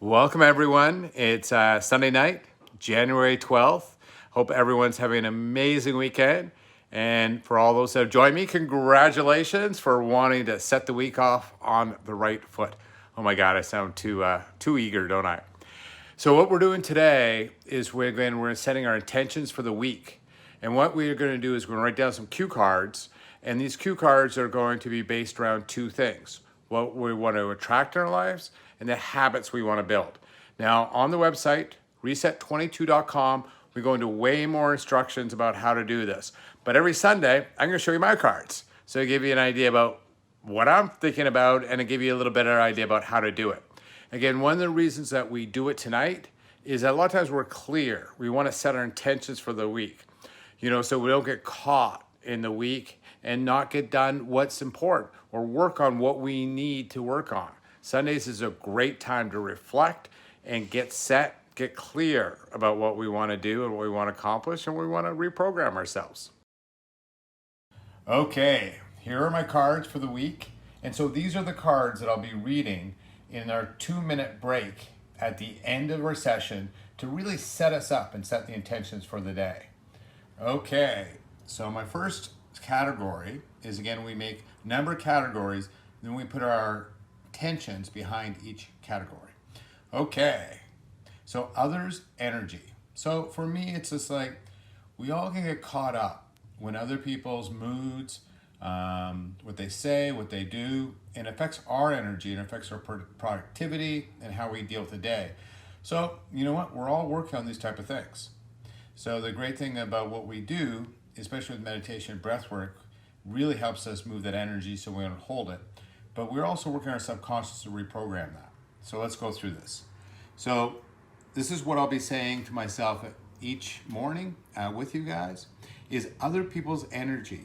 Welcome, everyone. It's Sunday night, January 12th. Hope everyone's having an amazing weekend. And for all those that have joined me, congratulations for wanting to set the week off on the right foot. Oh my God, I sound too eager, don't I? So what we're doing today is we're setting our intentions for the week. And what we're going to do is we're going to write down some cue cards. And these cue cards are going to be based around two things: what we want to attract in our lives and the habits we want to build. Now, on the website, reset22.com, we go into way more instructions about how to do this. But every Sunday, I'm going to show you my cards. So I give you an idea about what I'm thinking about and I give you a little better idea about how to do it. Again, one of the reasons that we do it tonight is that a lot of times we're clear. We want to set our intentions for the week, so we don't get caught in the week and not get done what's important or work on what we need to work on. Sundays is a great time to reflect and get set, get clear about what we want to do and what we want to accomplish, and we want to reprogram ourselves. Okay, here are my cards for the week. And so these are the cards that I'll be reading in our 2-minute break at the end of our session to really set us up and set the intentions for the day. Okay, so my first category is, again, we make a number of categories, then we put our intentions behind each category. Okay, so others' energy. So for me, it's just like we all can get caught up when other people's moods, what they say, what they do, and affects our energy and affects our productivity and how we deal with the day. So you know what? We're all working on these type of things. So the great thing about what we do, especially with meditation and breath work, really helps us move that energy so we don't hold it. But we're also working on our subconscious to reprogram that. So let's go through this. So this is what I'll be saying to myself each morning with you guys, is other people's energy.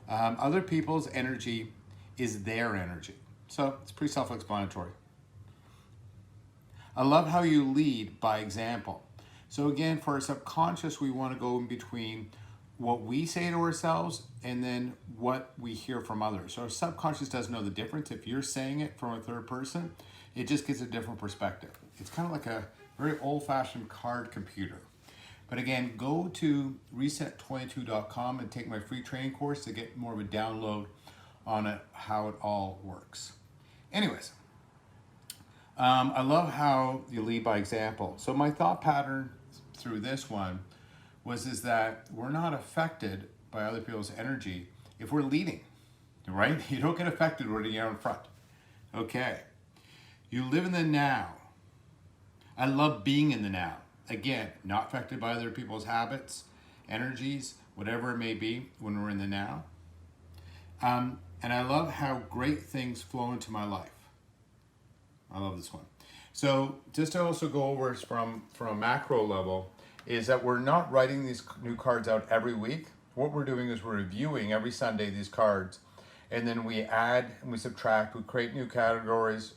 Other people's energy is their energy. So it's pretty self-explanatory. I love how you lead by example. So again, for our subconscious, we want to go in between what we say to ourselves and then what we hear from others. So our subconscious doesn't know the difference. If you're saying it from a third person, it just gives a different perspective. It's kind of like a very old-fashioned card computer. But again, go to reset22.com and take my free training course to get more of a download on it, how it all works. Anyways, I love how you lead by example. So my thought pattern through this one is that we're not affected by other people's energy if we're leading, right? You don't get affected when you're in front. Okay. You live in the now. I love being in the now. Again, not affected by other people's habits, energies, whatever it may be when we're in the now. And I love how great things flow into my life. I love this one. So just to also go over from a macro level, is that we're not writing these new cards out every week. What we're doing is we're reviewing every Sunday these cards, and then we add and we subtract, we create new categories,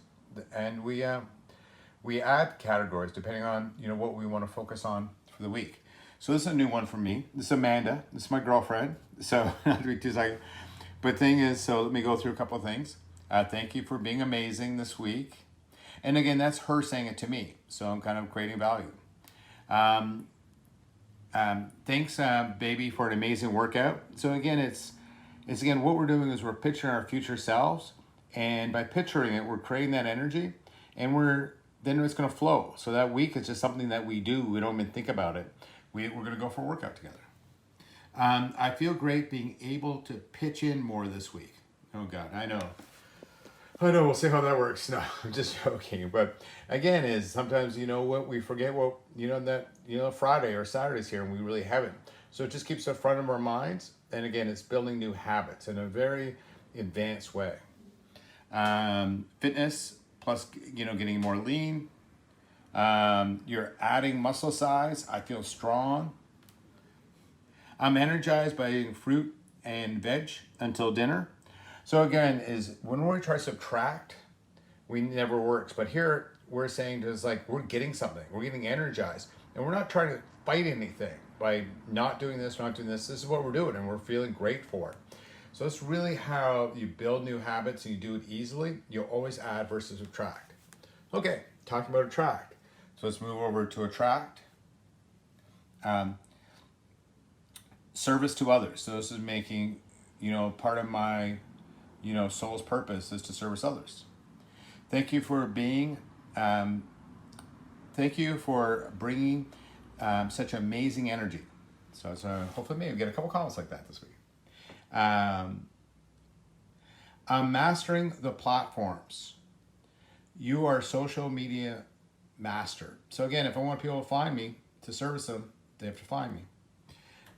and we add categories depending on what we want to focus on for the week. So this is a new one for me. This is Amanda. This is my girlfriend. So not to be too psychic. But thing is, so let me go through a couple of things. Thank you for being amazing this week. And again, that's her saying it to me. So I'm kind of creating value. Thanks, baby, for an amazing workout. So again, it's again, what we're doing is we're picturing our future selves. And by picturing it, we're creating that energy. And then it's going to flow. So that week is just something that we do. We don't even think about it. We're going to go for a workout together. I feel great being able to pitch in more this week. Oh God, I know. We'll see how that works. No, I'm just joking. But again, is sometimes we forget Friday or Saturday's here and we really haven't. So it just keeps in front of our minds. And again, it's building new habits in a very advanced way. Fitness plus getting more lean. You're adding muscle size. I feel strong. I'm energized by eating fruit and veg until dinner. So again, is when we try to subtract, we never works. But here we're saying it's like we're getting something. We're getting energized. And we're not trying to fight anything by not doing this, not doing this. This is what we're doing and we're feeling great for it. So it's really how you build new habits and you do it easily. You always add versus subtract. Okay, talking about attract. So let's move over to attract. Service to others. So this is making, part of my, soul's purpose is to service others. Thank you for being, thank you for bringing such amazing energy. So hopefully maybe get a couple comments like that this week. I'm mastering the platforms. You are social media master. So again, if I want people to find me, to service them, they have to find me.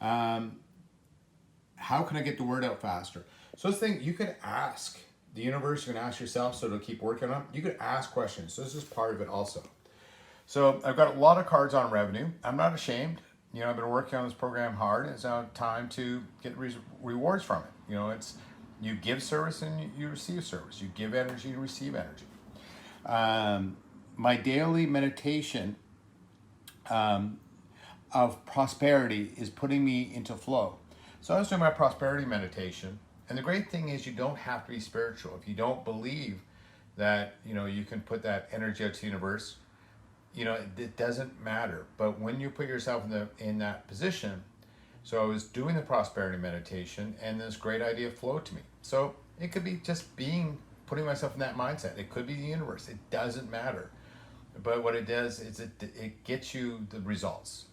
How can I get the word out faster? So this thing, you could ask the universe, you can ask yourself, so to keep working on it. You could ask questions. So this is part of it also. So I've got a lot of cards on revenue. I'm not ashamed. I've been working on this program hard, and it's now time to get rewards from it. It's you give service and you receive service. You give energy and receive energy. My daily meditation of prosperity is putting me into flow. So I was doing my prosperity meditation, and the great thing is you don't have to be spiritual. If you don't believe that you can put that energy out to the universe, it doesn't matter. But when you put yourself in that position, so I was doing the prosperity meditation, and this great idea flowed to me. So it could be just putting myself in that mindset. It could be the universe. It doesn't matter. But what it does is it gets you the results.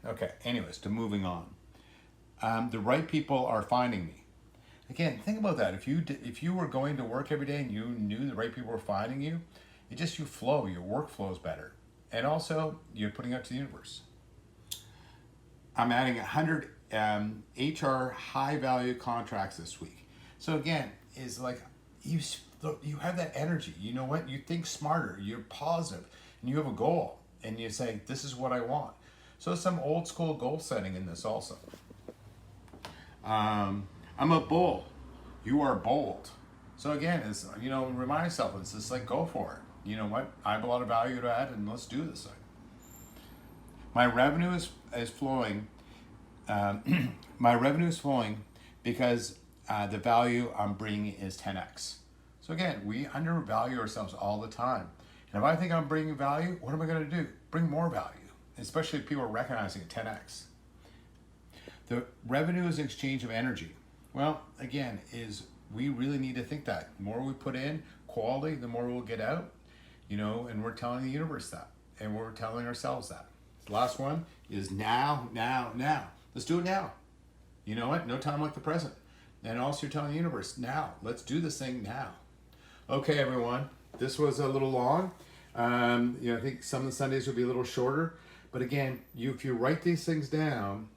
Okay, anyways, to moving on. The right people are finding me. Again, think about that. If you were going to work every day and you knew the right people were finding you, you flow. Your work flows better. And also, you're putting out to the universe. I'm adding 100 HR high-value contracts this week. So again, is like you have that energy. You know what? You think smarter. You're positive, and you have a goal, and you say, "This is what I want." So some old school goal setting in this also. I'm a bull. You are bold. So again, it's remind yourself. It's just like go for it. You know what? I have a lot of value to add, and let's do this thing. My revenue is flowing. My revenue is flowing because the value I'm bringing is 10x. So again, we undervalue ourselves all the time. And if I think I'm bringing value, what am I going to do? Bring more value, especially if people are recognizing it 10x. The revenue is an exchange of energy. Well, again, we really need to think that. The more we put in quality, the more we'll get out. And we're telling the universe that, and we're telling ourselves that. The last one is now. Let's do it now. You know what? No time like the present. And also you're telling the universe, now. Let's do this thing now. Okay, everyone. This was a little long. I think some of the Sundays will be a little shorter. But again, if you write these things down,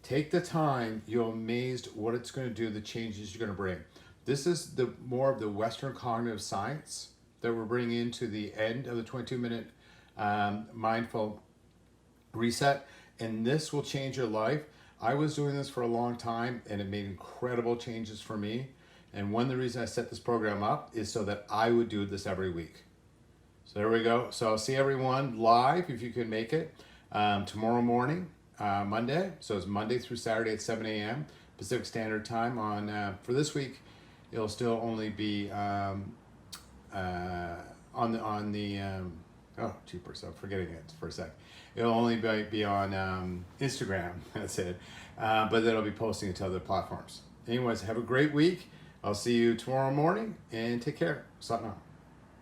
take the time, you'll be amazed what it's going to do, the changes you're going to bring. This is more of the Western cognitive science that we're bringing into the end of the 22-minute mindful reset, and this will change your life. I was doing this for a long time, and it made incredible changes for me. And one of the reasons I set this program up is so that I would do this every week. So there we go. So I'll see everyone live if you can make it tomorrow morning, Monday. So it's Monday through Saturday at 7 a.m. Pacific Standard Time. For this week, it'll still only be jeepers, I'm forgetting it for a sec. It'll only be on Instagram, that's it. But then I'll be posting it to other platforms. Anyways, have a great week. I'll see you tomorrow morning, and take care. Satnam.